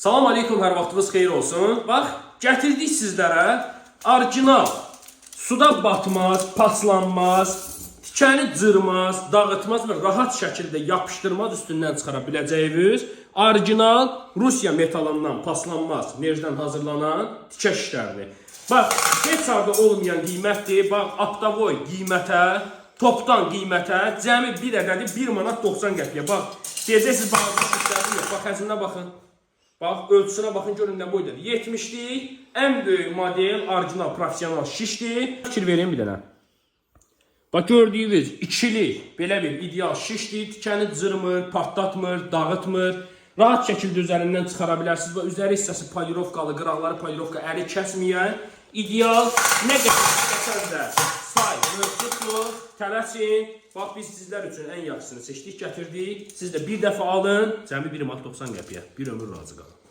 Salam aleykum, hər vaxtınız xeyir olsun. Bax, gətirdik sizlərə orijinal, suda batmaz, paslanmaz, tikəni cırmaz, dağıtmaz və rahat şəkildə yapışdırmaz üstündən çıxara biləcəyiniz orijinal Rusiya metalından paslanmaz mercdən hazırlanan tikə şişlərini. Bax, heç arada olmayan qiymətdir. Bax, Aptavoy qiymətə, topdan qiymətə cəmi bir ədədi 1 manat 90 qəpiyə. Bax, deyəcəksiniz, bağlı şişlərdir yox. Bax, həzminə baxın. Bax, ölçüsünə baxın, görün nə boydadır. 70'lik, ən böyük model, orijinal, profesional şişdir. Fikir vereyim bir dənə. Bax, gördüyünüz ikili, belə bir ideal şişdir. Tikəni cırmır, partlatmır, dağıtmır. Rahat şəkildə üzərindən çıxara bilərsiniz və üzəri hissəsi polirovkalı, qıraqları polirovka, əli kəsməyən, ideal, nə qədər istəsəz də say, mövcuddur, tələsin. Bax, biz sizlər üçün ən yaxşısını seçdik, gətirdik. Siz də bir dəfə alın, cəmi 1 manat 90 qəpiyə, bir ömür razı qalın.